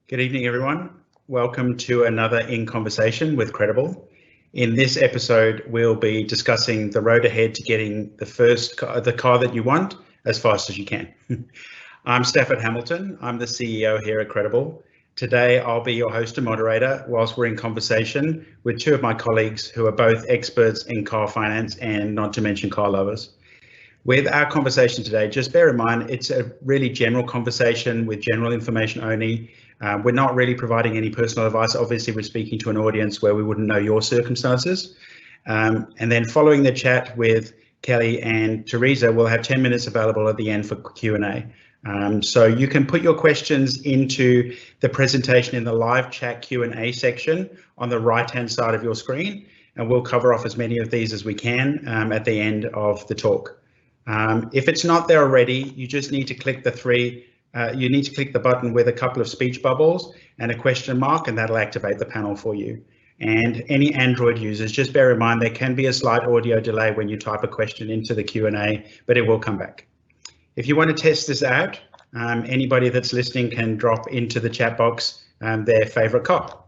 Good evening, everyone. Welcome to another In Conversation with Credabl. In this episode, we'll be discussing the road ahead to getting the car that you want as fast as you can. I'm Stafford Hamilton. I'm the CEO here at Credabl. Today, I'll be your host and moderator whilst we're in conversation with two of my colleagues who are both experts in car finance and not to mention car lovers. With our conversation today, just bear in mind, it's a really general conversation with general information only. We're not really providing any personal advice. Obviously, we're speaking to an audience where we wouldn't know your circumstances. And then following the chat with Kelly and Teresa, we'll have 10 minutes available at the end for Q&A. So you can put your questions into the presentation in the live chat Q&A section on the right-hand side of your screen, and we'll cover off as many of these as we can at the end of the talk. If it's not there already, you just need to click the button with a couple of speech bubbles and a question mark, and that'll activate the panel for you. And any Android users, just bear in mind there can be a slight audio delay when you type a question into the Q&A, but it will come back. If you want to test this out, anybody that's listening can drop into the chat box their favorite car.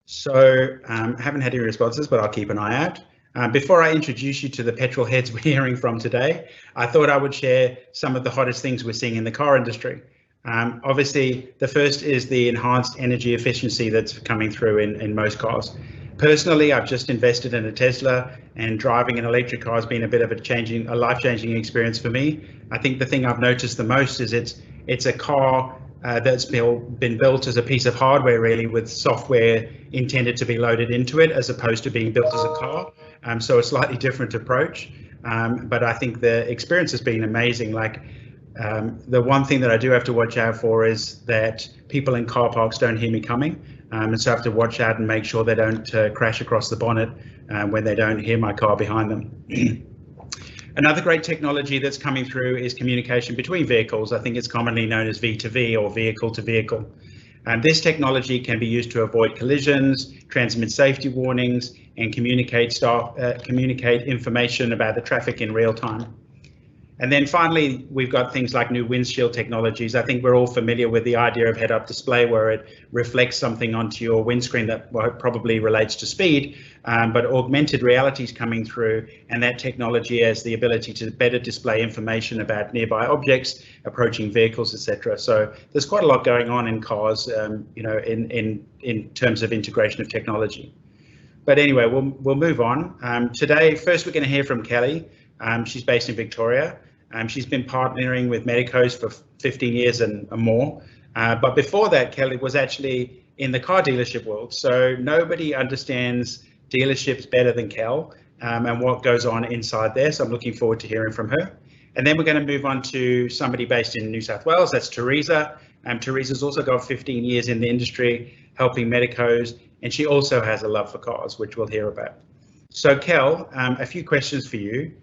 So I haven't had any responses, but I'll keep an eye out. Before I introduce you to the petrol heads we're hearing from today, I thought I would share some of the hottest things we're seeing in the car industry. Obviously, the first is the enhanced energy efficiency that's coming through in most cars. Personally, I've just invested in a Tesla, and driving an electric car has been a bit of a life-changing experience for me. I think the thing I've noticed the most is it's a car that's been built as a piece of hardware, really, with software intended to be loaded into it as opposed to being built as a car. So a slightly different approach, but I think the experience has been amazing. Like the one thing that I do have to watch out for is that people in car parks don't hear me coming, and so I have to watch out and make sure they don't crash across the bonnet when they don't hear my car behind them. Another great technology that's coming through is communication between vehicles. I think it's commonly known as V2V or vehicle to vehicle. This technology can be used to avoid collisions, transmit safety warnings, and communicate information about the traffic in real time. And then finally, we've got things like new Windshield Technologies. I think we're all familiar with the idea of head-up display, where it reflects something onto your windscreen that probably relates to speed, but augmented reality is coming through, and that technology has the ability to better display information about nearby objects, approaching vehicles, etc. So there's quite a lot going on in cars, in terms of integration of technology. But anyway, we'll move on. Today, first we're going to hear from Kelly. She's based in Victoria. She's been partnering with medicos for 15 years and more. But before that, Kelly was actually in the car dealership world. So nobody understands dealerships better than Kel and what goes on inside there. So I'm looking forward to hearing from her. And then we're going to move on to somebody based in New South Wales. That's Teresa. Teresa's also got 15 years in the industry helping medicos, and she also has a love for cars, which we'll hear about. So Kel, a few questions for you.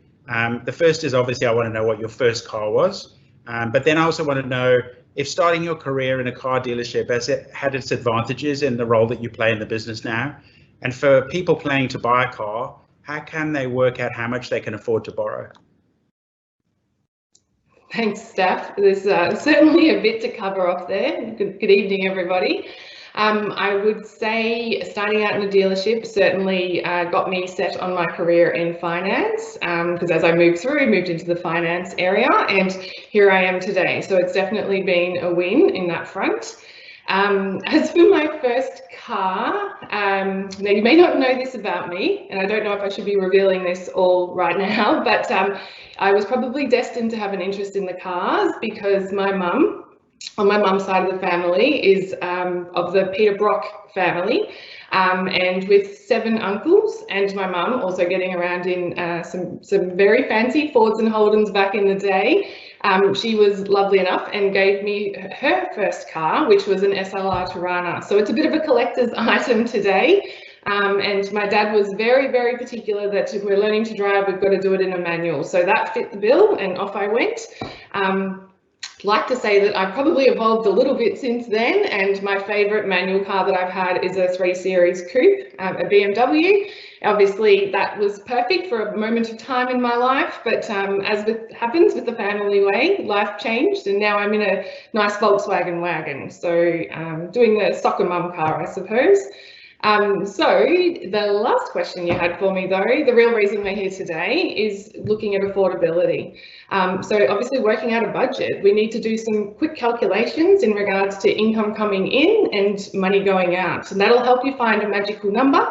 The first is, obviously, I want to know what your first car was, but then I also want to know if starting your career in a car dealership has it had its advantages in the role that you play in the business now. And for people planning to buy a car, how can they work out how much they can afford to borrow? Thanks, Steph. There's certainly a bit to cover off there. Good evening, everybody. I would say starting out in a dealership certainly got me set on my career in finance, because as I moved into the finance area, and here I am today. So it's definitely been a win in that front. As for my first car, now you may not know this about me, and I don't know if I should be revealing this all right now, but I was probably destined to have an interest in the cars because my mum, on my mum's side of the family, is of the Peter Brock family, and with 7 uncles, and my mum also getting around in some very fancy Fords and Holdens back in the day. She was lovely enough and gave me her first car, which was an SLR Tirana. So it's a bit of a collector's item today. And my dad was very, very particular that if we're learning to drive, we've got to do it in a manual. So that fit the bill and off I went. like to say that I've probably evolved a little bit since then, and my favourite manual car that I've had is a 3 Series coupe, a BMW. Obviously that was perfect for a moment of time in my life, but as happens with the family way, life changed and now I'm in a nice Volkswagen wagon. So doing the soccer mum car, I suppose. So the last question you had for me though, the real reason we're here today is looking at affordability. So obviously working out a budget, we need to do some quick calculations in regards to income coming in and money going out. And that'll help you find a magical number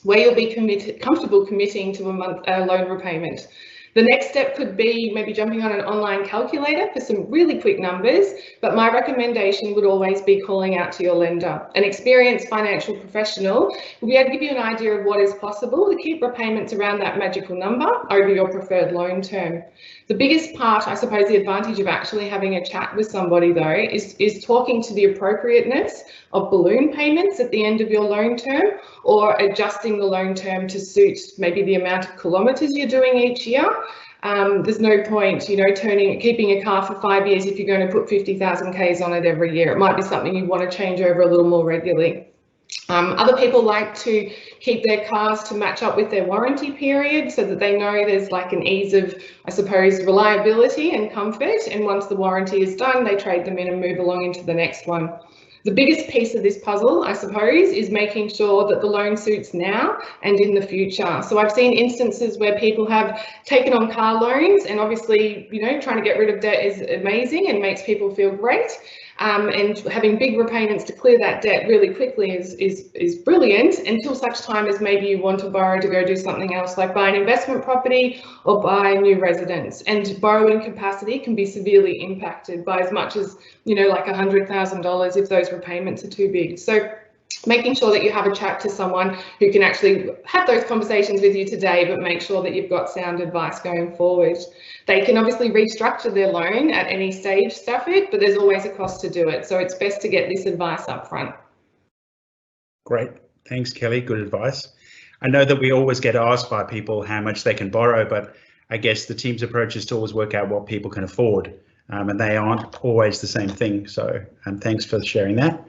where you'll be comfortable committing to a month loan repayment. The next step could be maybe jumping on an online calculator for some really quick numbers, but my recommendation would always be calling out to your lender. An experienced financial professional will be able to give you an idea of what is possible to keep repayments around that magical number over your preferred loan term. The biggest part, I suppose, the advantage of actually having a chat with somebody though, is talking to the appropriateness of balloon payments at the end of your loan term, or adjusting the loan term to suit maybe the amount of kilometres you're doing each year. There's no point, keeping a car for 5 years if you're going to put 50,000 Ks on it every year. It might be something you want to change over a little more regularly. Other people like to keep their cars to match up with their warranty period so that they know there's like an ease of, I suppose, reliability and comfort. And once the warranty is done, they trade them in and move along into the next one. The biggest piece of this puzzle, I suppose, is making sure that the loan suits now and in the future. So I've seen instances where people have taken on car loans, and obviously, trying to get rid of debt is amazing and makes people feel great. And having big repayments to clear that debt really quickly is brilliant, until such time as maybe you want to borrow to go do something else, like buy an investment property or buy a new residence. And borrowing capacity can be severely impacted by as much as, like $100,000 if those repayments are too big. So making sure that you have a chat to someone who can actually have those conversations with you today, but make sure that you've got sound advice going forward. They can obviously restructure their loan at any stage, Stafford, but there's always a cost to do it. So it's best to get this advice up front. Great. Thanks, Kelly. Good advice. I know that we always get asked by people how much they can borrow, but I guess the team's approach is to always work out what people can afford, and they aren't always the same thing. So thanks for sharing that.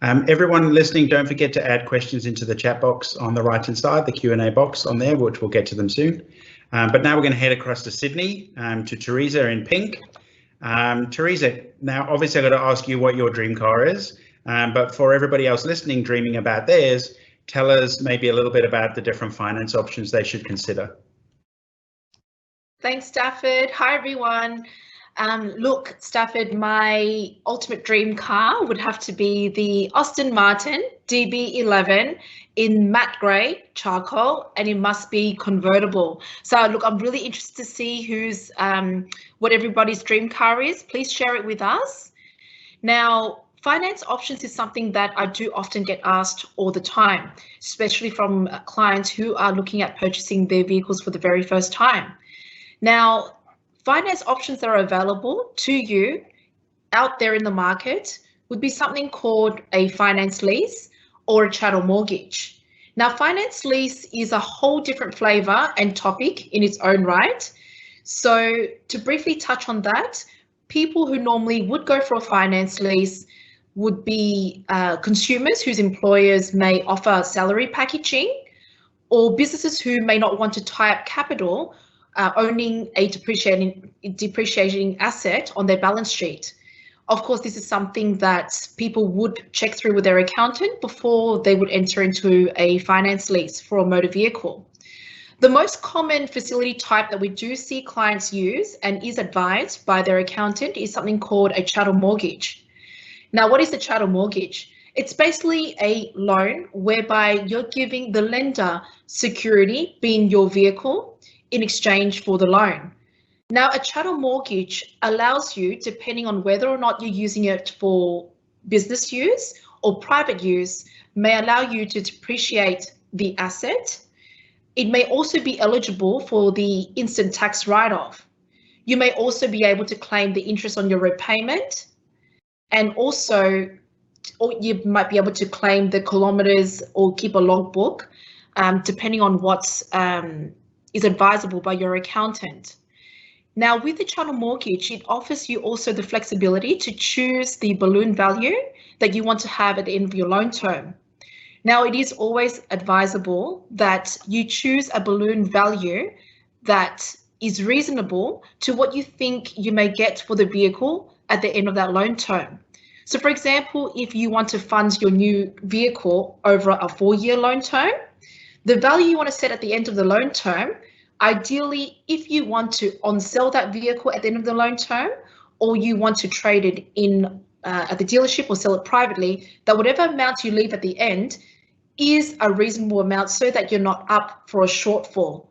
Everyone listening, don't forget to add questions into the chat box on the right-hand side, the Q&A box on there, which we'll get to them soon. But now we're going to head across to Sydney, to Teresa in pink. Teresa, now obviously I've got to ask you what your dream car is, but for everybody else listening, dreaming about theirs, tell us maybe a little bit about the different finance options they should consider. Thanks, Stafford. Hi, everyone. Look, Stafford, my ultimate dream car would have to be the Aston Martin DB11 in matte grey charcoal, and it must be convertible. So look, I'm really interested to see who's what everybody's dream car is. Please share it with us. Now, finance options is something that I do often get asked all the time, especially from clients who are looking at purchasing their vehicles for the very first time. Now, finance options that are available to you out there in the market would be something called a finance lease or a chattel mortgage. Now, finance lease is a whole different flavour and topic in its own right. So to briefly touch on that, people who normally would go for a finance lease would be consumers whose employers may offer salary packaging, or businesses who may not want to tie up capital owning a depreciating asset on their balance sheet. Of course, this is something that people would check through with their accountant before they would enter into a finance lease for a motor vehicle. The most common facility type that we do see clients use and is advised by their accountant is something called a chattel mortgage. Now, what is a chattel mortgage? It's basically a loan whereby you're giving the lender security, being your vehicle, in exchange for the loan. Now, a chattel mortgage allows you, depending on whether or not you're using it for business use or private use, may allow you to depreciate the asset. It may also be eligible for the instant tax write-off. You may also be able to claim the interest on your repayment, and also, or you might be able to claim the kilometres or keep a logbook, depending on what's is advisable by your accountant. Now, with the chattel mortgage, it offers you also the flexibility to choose the balloon value that you want to have at the end of your loan term. Now, it is always advisable that you choose a balloon value that is reasonable to what you think you may get for the vehicle at the end of that loan term. So, for example, if you want to fund your new vehicle over a 4-year loan term, the value you want to set at the end of the loan term, ideally, if you want to on-sell that vehicle at the end of the loan term, or you want to trade it in at the dealership or sell it privately, that whatever amount you leave at the end is a reasonable amount so that you're not up for a shortfall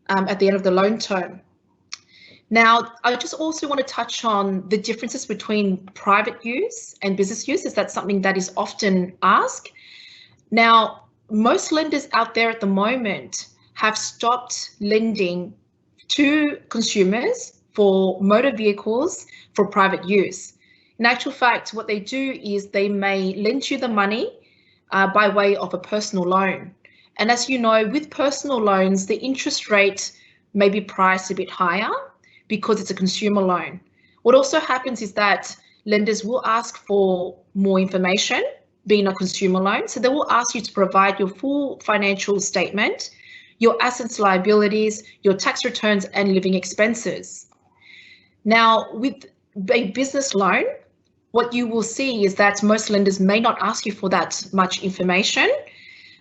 at the end of the loan term. Now, I just also want to touch on the differences between private use and business use, as that's something that is often asked. Now, most lenders out there at the moment have stopped lending to consumers for motor vehicles for private use. In actual fact, what they do is they may lend you the money by way of a personal loan. And as you know, with personal loans, the interest rate may be priced a bit higher because it's a consumer loan. What also happens is that lenders will ask for more information, being a consumer loan. So they will ask you to provide your full financial statement, your assets, liabilities, your tax returns, and living expenses. Now, with a business loan, what you will see is that most lenders may not ask you for that much information.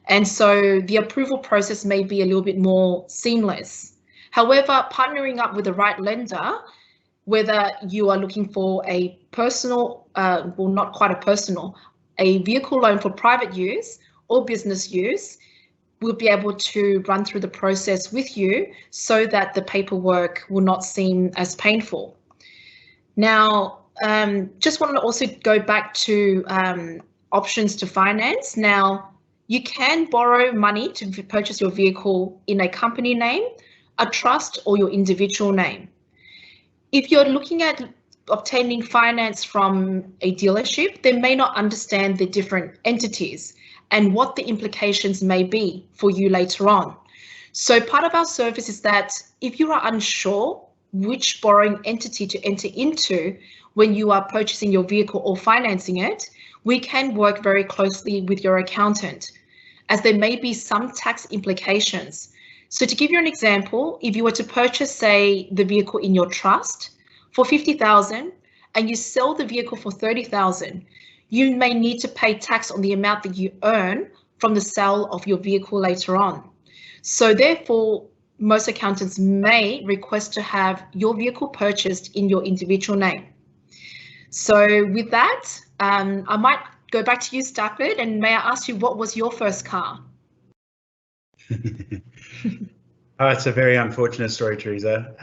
And so the approval process may be a little bit more seamless. However, partnering up with the right lender, whether you are looking for a personal, well, not quite a personal, a vehicle loan for private use or business use, we'll be able to run through the process with you so that the paperwork will not seem as painful. Now, just want to also go back to options to finance. Now, you can borrow money to purchase your vehicle in a company name, a trust, or your individual name. If you're looking at obtaining finance from a dealership, they may not understand the different entities and what the implications may be for you later on. So part of our service is that if you are unsure which borrowing entity to enter into when you are purchasing your vehicle or financing it, we can work very closely with your accountant, as there may be some tax implications. So to give you an example, if you were to purchase, say, the vehicle in your trust for $50,000 and you sell the vehicle for $30,000, you may need to pay tax on the amount that you earn from the sale of your vehicle later on. So therefore, most accountants may request to have your vehicle purchased in your individual name. So with that, I might go back to you, Stafford, and may I ask you, what was your first car? Oh, it's a very unfortunate story, Teresa.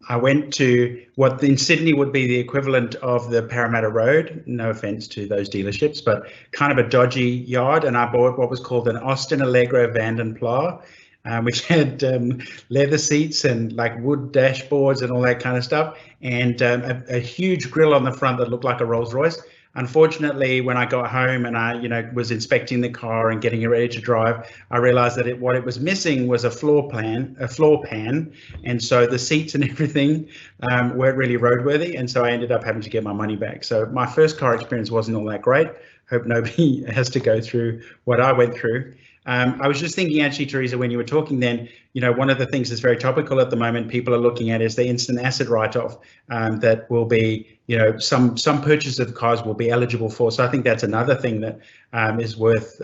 I went to what in Sydney would be the equivalent of the Parramatta Road, no offence to those dealerships, but kind of a dodgy yard, and I bought what was called an Austin Allegro Vanden Pla, which had leather seats and like wood dashboards and all that kind of stuff, and a huge grille on the front that looked like a Rolls Royce. Unfortunately, when I got home and I, was inspecting the car and getting it ready to drive, I realized that what it was missing was a floor pan, and so the seats and everything weren't really roadworthy, and so I ended up having to get my money back. So my first car experience wasn't all that great. Hope nobody has to go through what I went through. I was just thinking, actually, Teresa, when you were talking then, one of the things that's very topical at the moment people are looking at is the instant asset write-off that will be, some purchase of cars will be eligible for. So I think that's another thing that is worth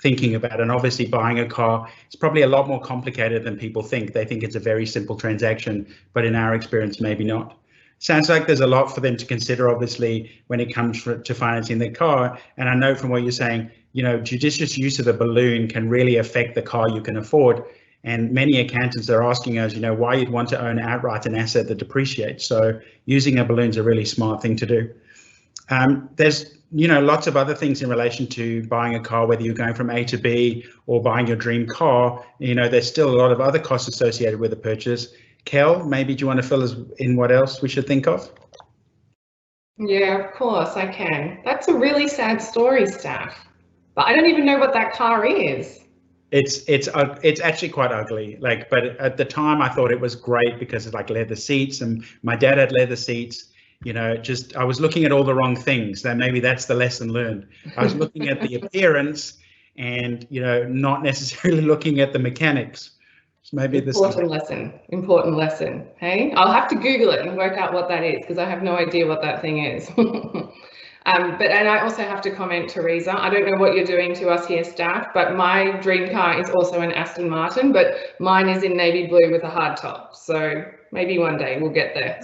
thinking about. And obviously buying a car is probably a lot more complicated than people think. They think it's a very simple transaction, but in our experience, maybe not. Sounds like there's a lot for them to consider, obviously, when it comes to financing their car. And I know from what you're saying, judicious use of a balloon can really affect the car you can afford. And many accountants are asking us, why you'd want to own outright an asset that depreciates. So using a balloon is a really smart thing to do. There's, lots of other things in relation to buying a car, whether you're going from A to B or buying your dream car. There's still a lot of other costs associated with the purchase. Kel, maybe do you want to fill us in what else we should think of? Yeah, of course I can. That's a really sad story, Steph. But I don't even know what that car is. It's actually quite ugly. Like, but at the time I thought it was great because it's like leather seats, and my dad had leather seats. You know, just I was looking at all the wrong things. Then maybe that's the lesson learned. I was looking at the appearance, and not necessarily looking at the mechanics. So maybe this important lesson. Hey, I'll have to Google it and work out what that is, because I have no idea what that thing is. And I also have to comment, Teresa, I don't know what you're doing to us here, staff, but my dream car is also an Aston Martin, but mine is in navy blue with a hard top. So maybe one day we'll get there.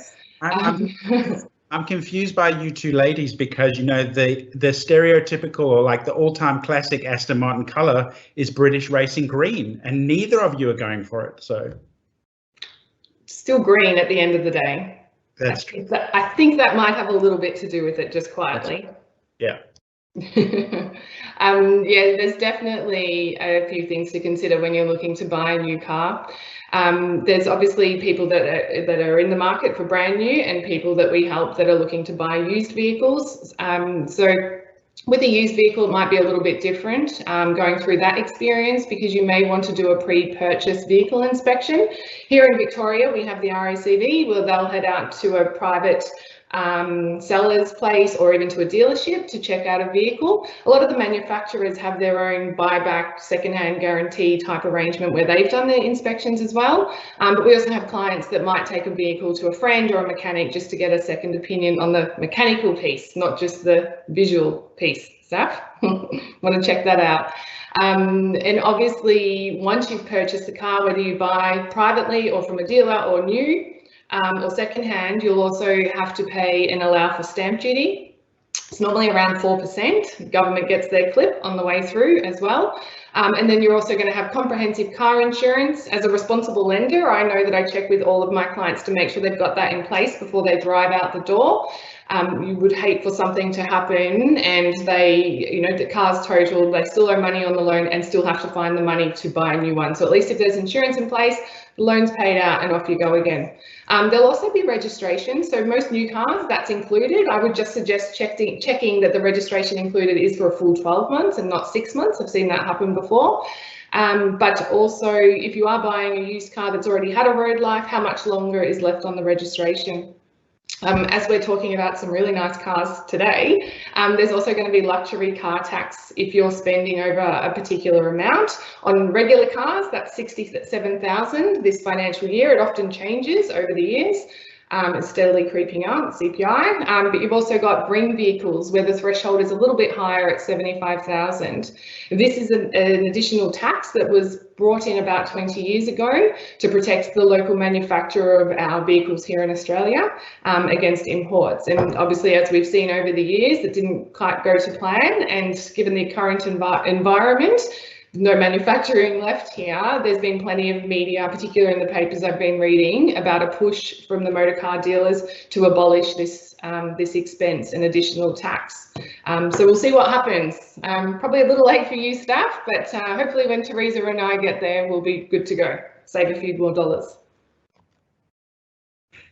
I'm confused by you two ladies, because the stereotypical, or like the all-time classic Aston Martin color is British racing green, and neither of you are going for it. So still green at the end of the day. That's true. I think that might have a little bit to do with it, just quietly. Yeah. Yeah, there's definitely a few things to consider when you're looking to buy a new car. There's obviously people that are in the market for brand new, and people that we help that are looking to buy used vehicles. So with a used vehicle, it might be a little bit different going through that experience, because you may want to do a pre-purchase vehicle inspection. Here in Victoria, we have the RACV, where they'll head out to a private seller's place or even to a dealership to check out a vehicle. A lot of the manufacturers have their own buyback secondhand guarantee type arrangement where they've done their inspections as well. But we also have clients that might take a vehicle to a friend or a mechanic just to get a second opinion on the mechanical piece, not just the visual piece. Zaf, want to check that out. And obviously, once you've purchased the car, whether you buy privately or from a dealer or new, or secondhand, you'll also have to pay and allow for stamp duty. It's normally around 4%. Government gets their clip on the way through as well. And then you're also going to have comprehensive car insurance. As a responsible lender, I know that I check with all of my clients to make sure they've got that in place before they drive out the door. You would hate for something to happen and the car's totaled, they still owe money on the loan and still have to find the money to buy a new one. So at least if there's insurance in place, the loan's paid out and off you go again. There'll also be registration. So most new cars, that's included. I would just suggest checking that the registration included is for a full 12 months and not 6 months. I've seen that happen before. But also, if you are buying a used car that's already had a road life, how much longer is left on the registration? As we're talking about some really nice cars today, there's also going to be luxury car tax if you're spending over a particular amount. On regular cars, that's $67,000 this financial year. It often changes over the years. It's steadily creeping up, CPI, but you've also got green vehicles where the threshold is a little bit higher at $75,000. This is an additional tax that was brought in about 20 years ago to protect the local manufacturer of our vehicles here in Australia against imports. And obviously, as we've seen over the years, it didn't quite go to plan, and given the current environment, no manufacturing left here. There's been plenty of media, particularly in the papers I've been reading, about a push from the motor car dealers to abolish this expense and additional tax. So we'll see what happens. Probably a little late for you, staff, but hopefully when Teresa and I get there, we'll be good to go. Save a few more dollars.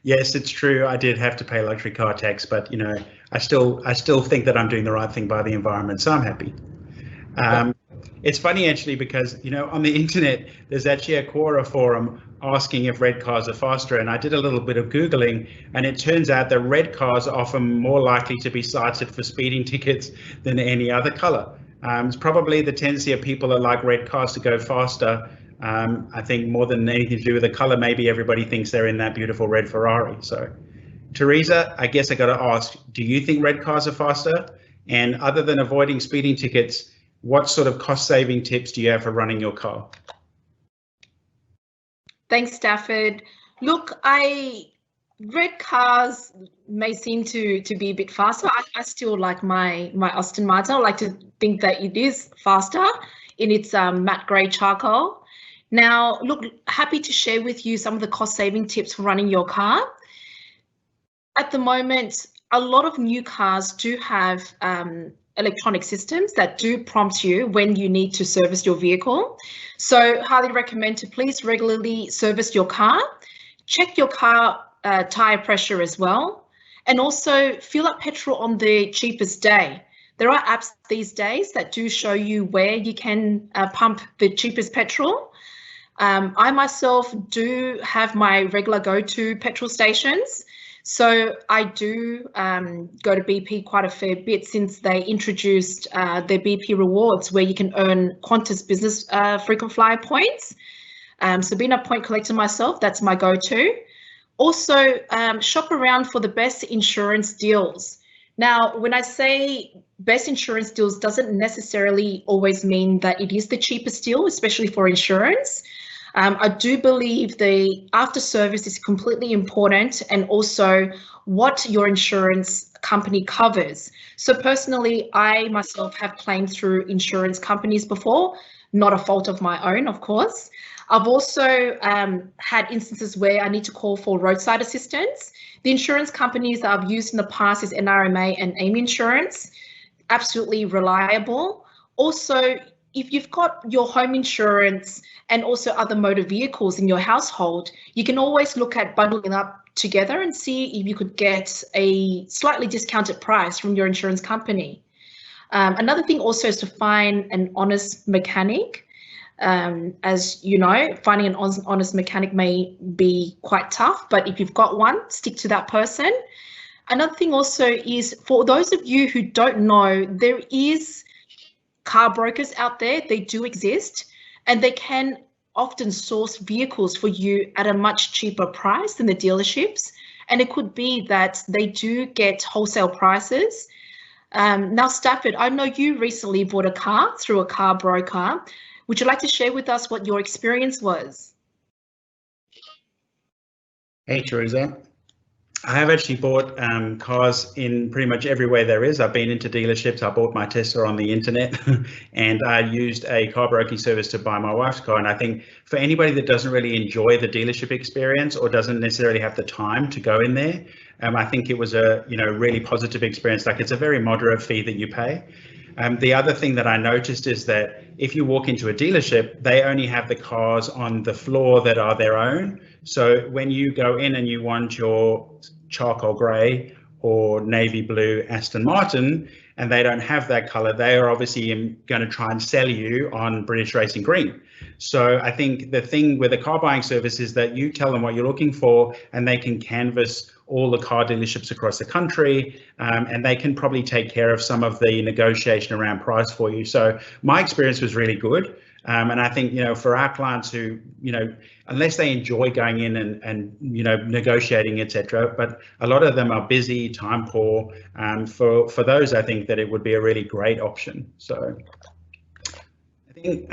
Yes, it's true. I did have to pay luxury car tax, but I still think that I'm doing the right thing by the environment, so I'm happy. It's funny actually, because on the internet there's actually a Quora forum asking if red cars are faster, and I did a little bit of Googling, and it turns out that red cars are often more likely to be cited for speeding tickets than any other color. It's probably the tendency of people that like red cars to go faster. I think more than anything to do with the color, maybe everybody thinks they're in that beautiful red Ferrari. So Teresa, I guess I got to ask, do you think red cars are faster? And other than avoiding speeding tickets, what sort of cost-saving tips do you have for running your car? Thanks, Stafford. Look, red cars may seem to be a bit faster. I still like my Aston Martin. I like to think that it is faster in its matte grey charcoal. Now, look, happy to share with you some of the cost-saving tips for running your car. At the moment, a lot of new cars do have electronic systems that do prompt you when you need to service your vehicle. So highly recommend to please regularly service your car, check your car tire pressure as well, and also fill up petrol on the cheapest day. There are apps these days that do show you where you can pump the cheapest petrol. I myself do have my regular go-to petrol stations. So I do go to BP quite a fair bit since they introduced their BP rewards, where you can earn Qantas business frequent flyer points. So being a point collector myself, that's my go-to. Also, shop around for the best insurance deals. Now, when I say best insurance deals, doesn't necessarily always mean that it is the cheapest deal, especially for insurance. I do believe the after service is completely important, and also what your insurance company covers. So personally, I myself have claimed through insurance companies before, not a fault of my own, of course. I've also had instances where I need to call for roadside assistance. The insurance companies that I've used in the past is NRMA and AIM Insurance, absolutely reliable. Also, if you've got your home insurance and also other motor vehicles in your household, you can always look at bundling up together and see if you could get a slightly discounted price from your insurance company. Another thing also is to find an honest mechanic. As you know, finding an honest mechanic may be quite tough, but if you've got one, stick to that person. Another thing also is, for those of you who don't know, there is car brokers out there. They do exist, and they can often source vehicles for you at a much cheaper price than the dealerships. And it could be that they do get wholesale prices. Now, Stafford, I know you recently bought a car through a car broker. Would you like to share with us what your experience was? Hey, Teresa. I have actually bought cars in pretty much everywhere there is. I've been into dealerships. I bought my Tesla on the internet and I used a car broking service to buy my wife's car. And I think for anybody that doesn't really enjoy the dealership experience or doesn't necessarily have the time to go in there, I think it was a really positive experience. Like, it's a very moderate fee that you pay. The other thing that I noticed is that if you walk into a dealership, they only have the cars on the floor that are their own. So when you go in and you want your charcoal grey or navy blue Aston Martin, and they don't have that color, they are obviously going to try and sell you on British Racing Green. So I think the thing with a car buying service is that you tell them what you're looking for, and they can canvass all the car dealerships across the country, and they can probably take care of some of the negotiation around price for you. So my experience was really good. And I think, for our clients who, unless they enjoy going in and negotiating, etc., but a lot of them are busy, time poor. For those, I think that it would be a really great option. So I think,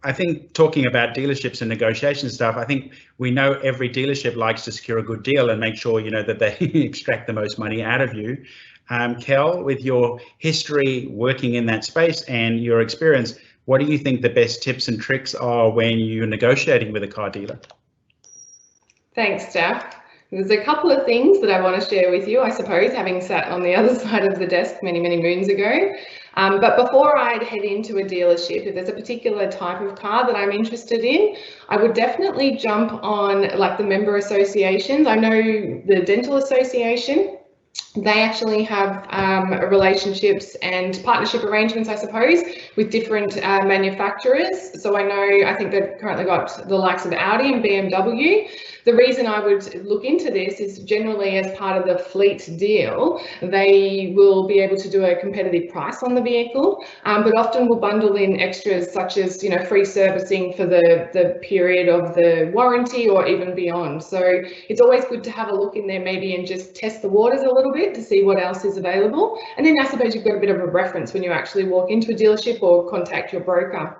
I think talking about dealerships and negotiation stuff, I think we know every dealership likes to secure a good deal and make sure, that they extract the most money out of you. Kel, with your history working in that space and your experience, what do you think the best tips and tricks are when you're negotiating with a car dealer? Thanks, Steph. There's a couple of things that I want to share with you, I suppose, having sat on the other side of the desk many, many moons ago. But before I'd head into a dealership, if there's a particular type of car that I'm interested in, I would definitely jump on like the member associations. I know the Dental Association. They actually have relationships and partnership arrangements, I suppose, with different manufacturers. So I think they've currently got the likes of Audi and BMW. The reason I would look into this is generally as part of the fleet deal, they will be able to do a competitive price on the vehicle, but often will bundle in extras such as, free servicing for the period of the warranty or even beyond. So it's always good to have a look in there maybe and just test the waters a little bit to see what else is available. And then I suppose you've got a bit of a reference when you actually walk into a dealership or contact your broker.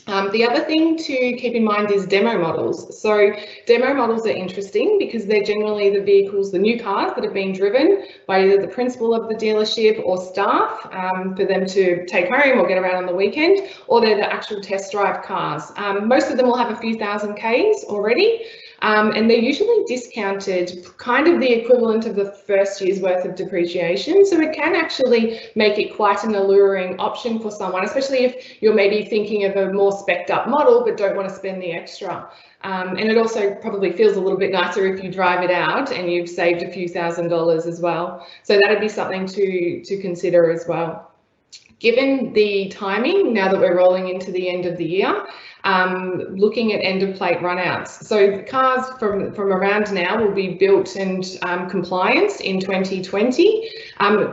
The other thing to keep in mind is demo models. So demo models are interesting because they're generally the vehicles, the new cars that have been driven by either the principal of the dealership or staff for them to take home or get around on the weekend, or they're the actual test drive cars. Most of them will have a few thousand Ks already. and they're usually discounted kind of the equivalent of the first year's worth of depreciation. So it can actually make it quite an alluring option for someone, especially if you're maybe thinking of a more spec'd up model but don't want to spend the extra. And it also probably feels a little bit nicer if you drive it out and you've saved a few $1,000s as well. So that'd be something to consider as well. Given the timing, now that we're rolling into the end of the year, looking at end of plate runouts. So cars from around now will be built and compliance in 2020.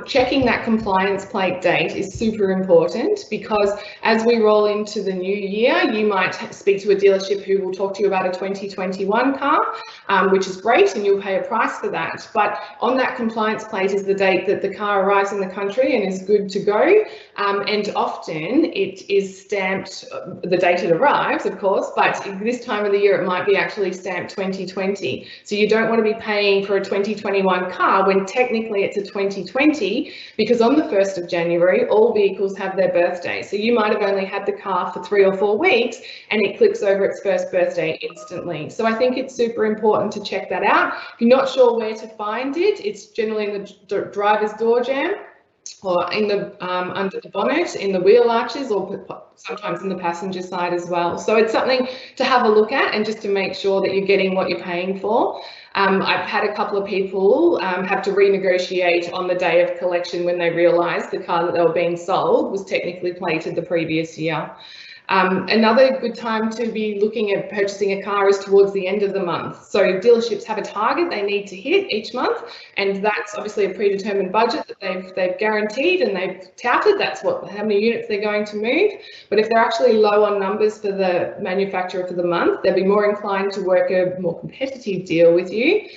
Checking that compliance plate date is super important, because as we roll into the new year, you might speak to a dealership who will talk to you about a 2021 car, which is great, and you'll pay a price for that. But on that compliance plate is the date that the car arrives in the country and is good to go. And often it is stamped the date it arrives, of course, but this time of the year it might be actually stamped 2020. So you don't want to be paying for a 2021 car when technically it's a 2020, because on the 1st of January, all vehicles have their birthday. So you might have only had the car for 3 or 4 weeks and it clicks over its first birthday instantly. So I think it's super important to check that out. If you're not sure where to find it, it's generally in the driver's door jamb, or in the under the bonnet, in the wheel arches, or sometimes in the passenger side as well. So it's something to have a look at, and just to make sure that you're getting what you're paying for. I've had a couple of people have to renegotiate on the day of collection when they realised the car that they were being sold was technically plated the previous year. Another good time to be looking at purchasing a car is towards the end of the month. So dealerships have a target they need to hit each month, and that's obviously a predetermined budget that they've guaranteed and they've touted. That's how many units they're going to move. But if they're actually low on numbers for the manufacturer for the month, they'll be more inclined to work a more competitive deal with you.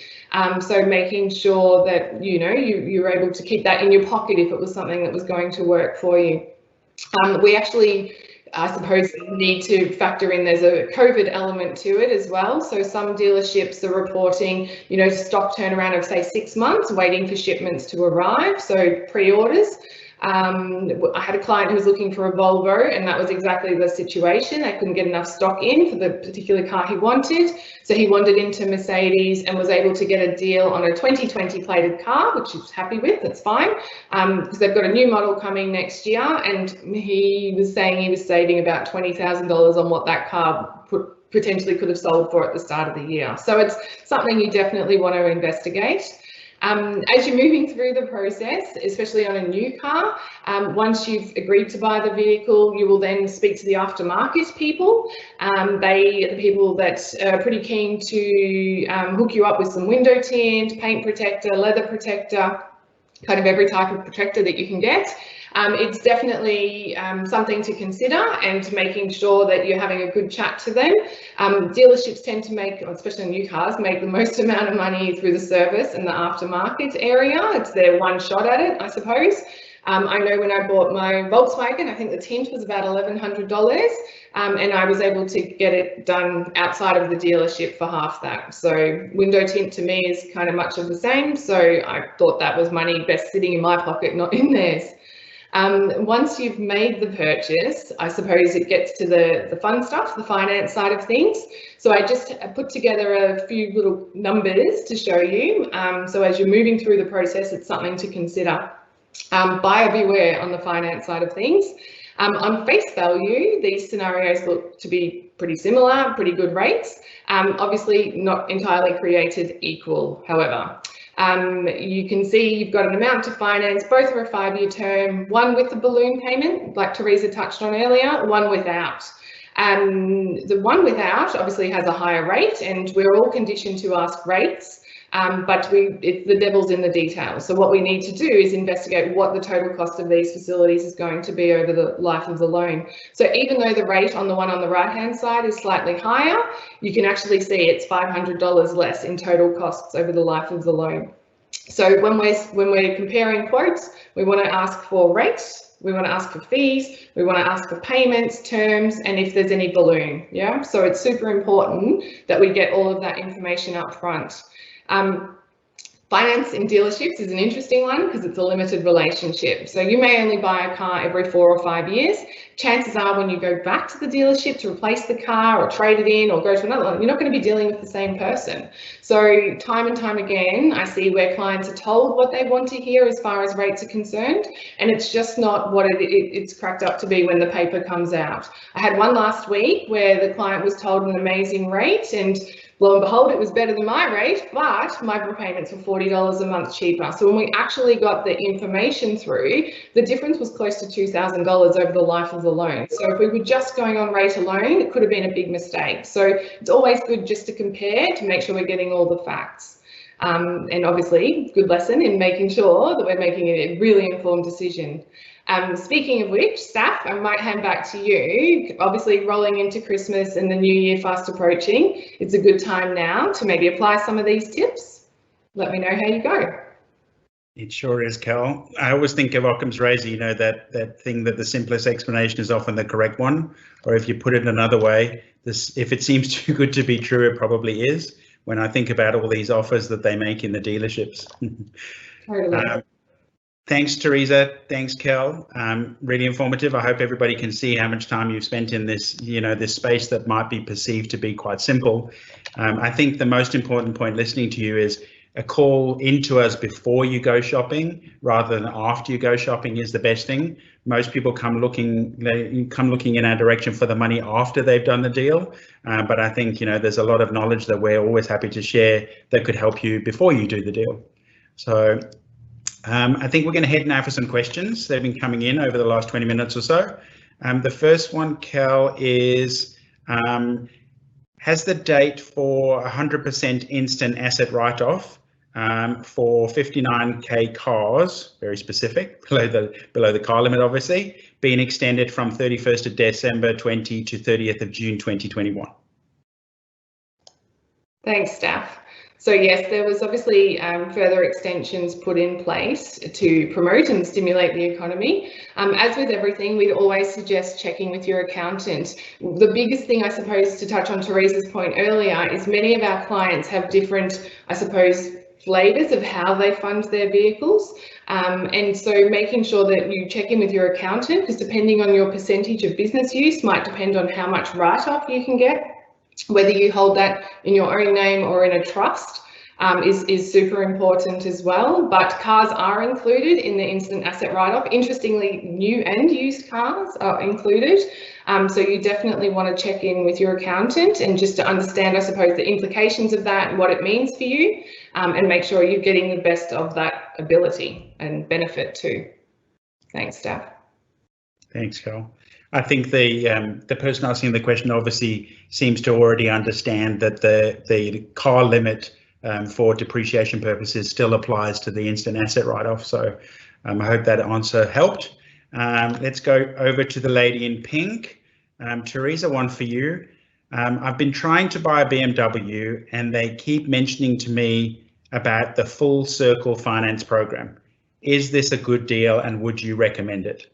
So making sure that you're able to keep that in your pocket if it was something that was going to work for you. We actually, I suppose, need to factor in there's a COVID element to it as well. So some dealerships are reporting, stock turnaround of say 6 months, waiting for shipments to arrive. So pre-orders. I had a client who was looking for a Volvo, and that was exactly the situation. They couldn't get enough stock in for the particular car he wanted. So he wandered into Mercedes and was able to get a deal on a 2020 plated car, which he was happy with. That's fine, because they've got a new model coming next year, and he was saying he was saving about $20,000 on what that car potentially could have sold for at the start of the year. So it's something you definitely want to investigate. As you're moving through the process, especially on a new car, once you've agreed to buy the vehicle, you will then speak to the aftermarket people. They are the people that are pretty keen to hook you up with some window tint, paint protector, leather protector, kind of every type of protector that you can get. It's definitely something to consider, and making sure that you're having a good chat to them. Dealerships tend to make, especially new cars, make the most amount of money through the service and the aftermarket area. It's their one shot at it, I suppose. I know when I bought my Volkswagen, I think the tint was about $1,100, and I was able to get it done outside of the dealership for half that. So window tint to me is kind of much of the same. So I thought that was money best sitting in my pocket, not in theirs. Once you've made the purchase, I suppose it gets to the fun stuff, the finance side of things. So I just put together a few little numbers to show you. So as you're moving through the process, it's something to consider. Buyer beware on the finance side of things. On face value, these scenarios look to be pretty similar, pretty good rates. Obviously not entirely created equal, however. You can see you've got an amount to finance, both are a 5-year term, one with the balloon payment, like Teresa touched on earlier, one without. The one without obviously has a higher rate, and we're all conditioned to ask rates, but the devil's in the details. So what we need to do is investigate what the total cost of these facilities is going to be over the life of the loan. So even though the rate on the one on the right hand side is slightly higher, you can actually see it's $500 less in total costs over the life of the loan. So when we're comparing quotes, we want to ask for rates, we want to ask for fees, we want to ask for payments, terms, and if there's any balloon. Yeah, so it's super important that we get all of that information up front. Finance in dealerships is an interesting one because it's a limited relationship. So you may only buy a car every 4 or 5 years. Chances are when you go back to the dealership to replace the car or trade it in or go to another one, you're not going to be dealing with the same person. So time and time again, I see where clients are told what they want to hear as far as rates are concerned, and it's just not what it's cracked up to be when the paper comes out. I had one last week where the client was told an amazing rate, and lo and behold, it was better than my rate, but my repayments were $40 a month cheaper. So when we actually got the information through, the difference was close to $2,000 over the life of the loan. So if we were just going on rate alone, it could have been a big mistake. So it's always good just to compare to make sure we're getting all the facts. And obviously, good lesson in making sure that we're making a really informed decision. Speaking of which, Steph, I might hand back to you. Obviously, rolling into Christmas and the new year fast approaching, it's a good time now to maybe apply some of these tips. Let me know how you go. It sure is, Cal. I always think of Occam's razor, you know, that thing that the simplest explanation is often the correct one, or if you put it another way, if it seems too good to be true, it probably is. When I think about all these offers that they make in the dealerships. Totally. Thanks, Teresa. Thanks, Kel. Really informative. I hope everybody can see how much time you've spent in this, you know, this space that might be perceived to be quite simple. I think the most important point listening to you is a call into us before you go shopping rather than after you go shopping is the best thing. Most people come looking in our direction for the money after they've done the deal. But I think, you know, there's a lot of knowledge that we're always happy to share that could help you before you do the deal. So I think we're going to head now for some questions. They've been coming in over the last 20 minutes or so. The first one, Cal, is has the date for 100% instant asset write-off for 59k cars, very specific, below the car limit, obviously, been extended from 31st of December 20 to 30th of June 2021? Thanks, Steph. So yes, there was obviously further extensions put in place to promote and stimulate the economy. As with everything, we'd always suggest checking with your accountant. The biggest thing, I suppose, to touch on Teresa's point earlier, is many of our clients have different, I suppose, flavors of how they fund their vehicles. And so making sure that you check in with your accountant, because depending on your percentage of business use might depend on how much write-off you can get. Whether you hold that in your own name or in a trust is super important as well. But cars are included in the instant asset write-off. Interestingly, new and used cars are included. So you definitely want to check in with your accountant and just to understand, I suppose, the implications of that and what it means for you, and make sure you're getting the best of that ability and benefit too. Thanks, Steph. Thanks, Cal. I think the person asking the question obviously seems to already understand that the car limit for depreciation purposes still applies to the instant asset write-off. So I hope that answer helped. Let's go over to the lady in pink. Teresa, one for you. I've been trying to buy a BMW and they keep mentioning to me about the full circle finance program. Is this a good deal and would you recommend it?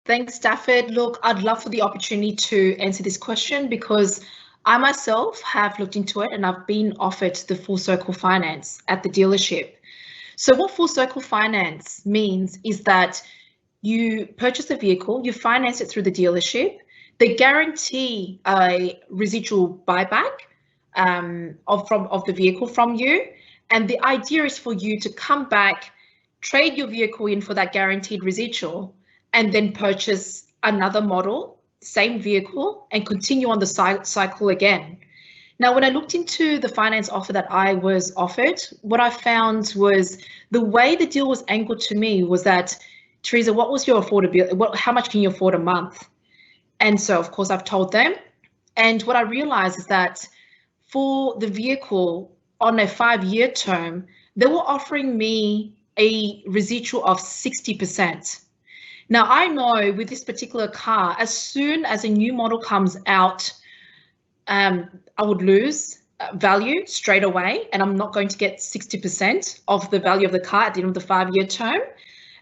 Thanks, Stafford. Look, I'd love for the opportunity to answer this question because I myself have looked into it and I've been offered the full circle finance at the dealership. So what full circle finance means is that you purchase a vehicle, you finance it through the dealership, they guarantee a residual buyback of the vehicle from you. And the idea is for you to come back, trade your vehicle in for that guaranteed residual, and then purchase another model, same vehicle, and continue on the cycle again. Now, when I looked into the finance offer that I was offered, what I found was the way the deal was angled to me was that, Teresa, what was your affordability? How much can you afford a month? And so, of course, I've told them. And what I realized is that for the vehicle on a 5-year term, they were offering me a residual of 60%. Now, I know with this particular car, as soon as a new model comes out, I would lose value straight away, and I'm not going to get 60% of the value of the car at the end of the 5-year term.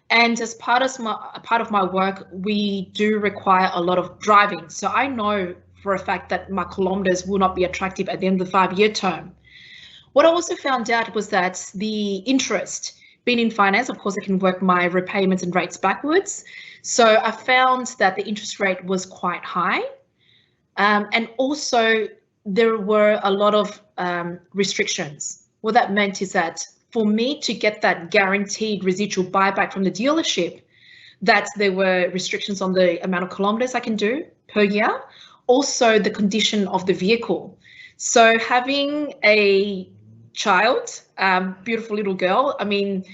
And as part of my work, we do require a lot of driving. So I know for a fact that my kilometers will not be attractive at the end of the 5-year term. What I also found out was that the interest, being in finance, of course, I can work my repayments and rates backwards. So I found that the interest rate was quite high. And also there were a lot of restrictions. What that meant is that for me to get that guaranteed residual buyback from the dealership, that there were restrictions on the amount of kilometers I can do per year, also the condition of the vehicle. So having a child, beautiful little girl, I mean,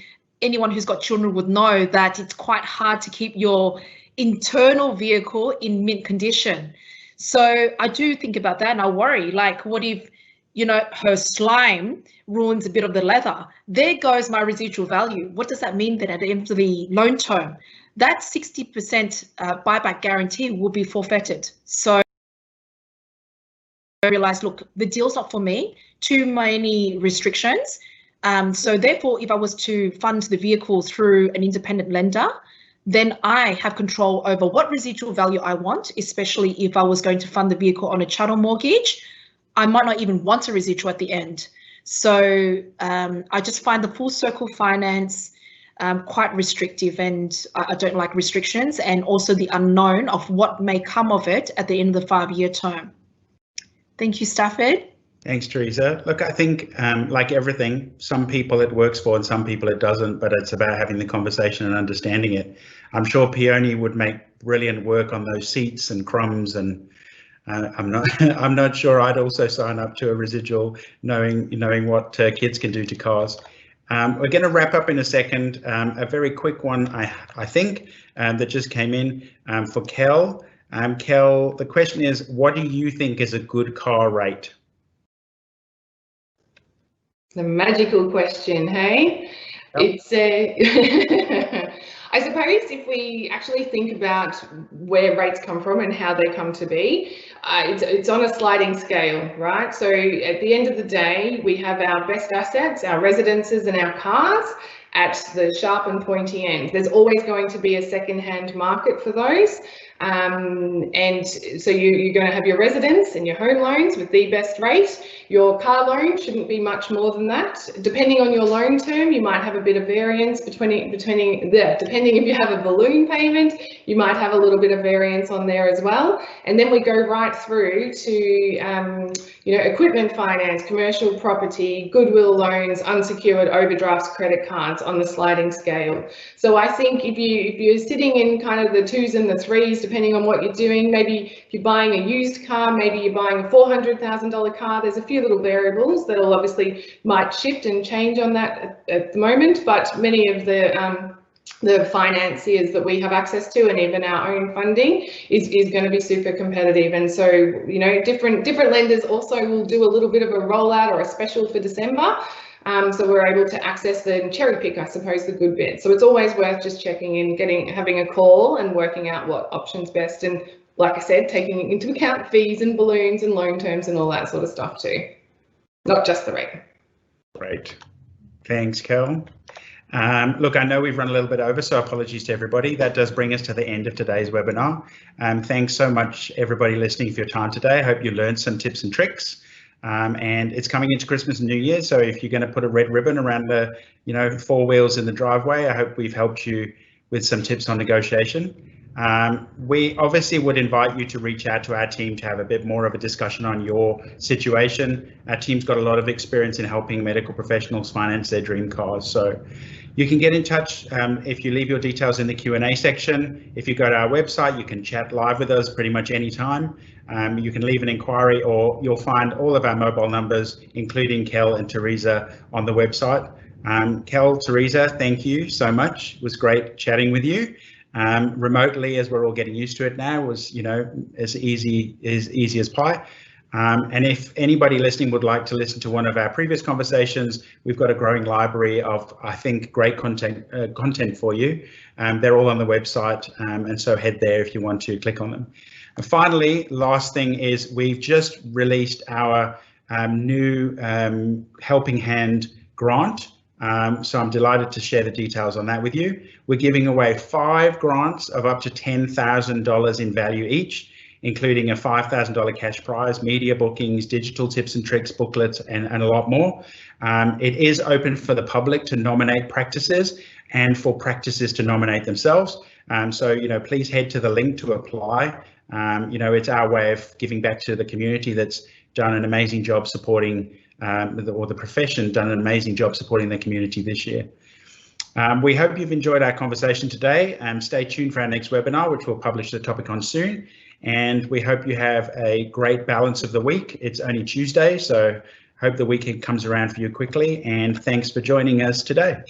anyone who's got children would know that it's quite hard to keep your internal vehicle in mint condition. So I do think about that and I worry, like, what if, you know, her slime ruins a bit of the leather? There goes my residual value. What does that mean then at the end of the loan term? That 60% buyback guarantee will be forfeited. So I realized, look, the deal's not for me, too many restrictions. So therefore, if I was to fund the vehicle through an independent lender, then I have control over what residual value I want, especially if I was going to fund the vehicle on a chattel mortgage. I might not even want a residual at the end. So I just find the full circle finance quite restrictive, and I don't like restrictions, and also the unknown of what may come of it at the end of the 5-year term. Thank you, Stafford. Thanks, Teresa. Look, I think like everything, some people it works for and some people it doesn't, but it's about having the conversation and understanding it. I'm sure Peony would make brilliant work on those seats and crumbs, and I'm not sure I'd also sign up to a residual knowing what kids can do to cars. We're going to wrap up in a second. A very quick one, I think, that just came in for Kel. Kel, the question is, what do you think is a good car rate? The magical question, hey? Yep. It's I suppose if we actually think about where rates come from and how they come to be, it's on a sliding scale, right? So at the end of the day, we have our best assets, our residences and our cars at the sharp and pointy end. There's always going to be a second-hand market for those. And so you're going to have your residence and your home loans with the best rate. Your car loan shouldn't be much more than that. Depending on your loan term, you might have a bit of variance depending if you have a balloon payment, you might have a little bit of variance on there as well. And then we go right through to equipment finance, commercial property, goodwill loans, unsecured overdrafts, credit cards on the sliding scale. So I think if you're sitting in kind of the 2s and the 3s, depending on what you're doing, maybe if you're buying a used car, maybe you're buying a $400,000 car, there's a few little variables that will obviously might shift and change on that at the moment, but many of the financiers that we have access to, and even our own funding, is going to be super competitive. And so, you know, different lenders also will do a little bit of a rollout or a special for December. So we're able to access and cherry pick, I suppose, the good bits. So it's always worth just checking in, having a call and working out what option's best. And like I said, taking into account fees and balloons and loan terms and all that sort of stuff too, not just the rate. Great. Thanks, Kel. Look, I know we've run a little bit over, so apologies to everybody. That does bring us to the end of today's webinar. Thanks so much, everybody listening, for your time today. I hope you learned some tips and tricks. And it's coming into Christmas and New Year, so if you're going to put a red ribbon around the, 4 wheels in the driveway, I hope we've helped you with some tips on negotiation. We obviously would invite you to reach out to our team to have a bit more of a discussion on your situation. Our team's got a lot of experience in helping medical professionals finance their dream cars, so you can get in touch if you leave your details in the Q&A section. If you go to our website, you can chat live with us pretty much anytime. You can leave an inquiry, or you'll find all of our mobile numbers, including Kel and Teresa, on the website. Kel, Teresa, thank you so much. It was great chatting with you. Remotely, as we're all getting used to it now, was as easy as pie. And if anybody listening would like to listen to one of our previous conversations, we've got a growing library of, I think, great content for you. They're all on the website, and so head there if you want to click on them. And finally, last thing is, we've just released our new Helping Hand grant. So I'm delighted to share the details on that with you. We're giving away 5 grants of up to $10,000 in value each. including a $5,000 cash prize, media bookings, digital tips and tricks booklets, and a lot more. It is open for the public to nominate practices and for practices to nominate themselves. So, please head to the link to apply. It's our way of giving back to the community that's done an amazing job supporting, or the profession done an amazing job supporting the community this year. We hope you've enjoyed our conversation today. Stay tuned for our next webinar, which we'll publish the topic on soon. And we hope you have a great balance of the week. It's only Tuesday, so hope the weekend comes around for you quickly. And thanks for joining us today.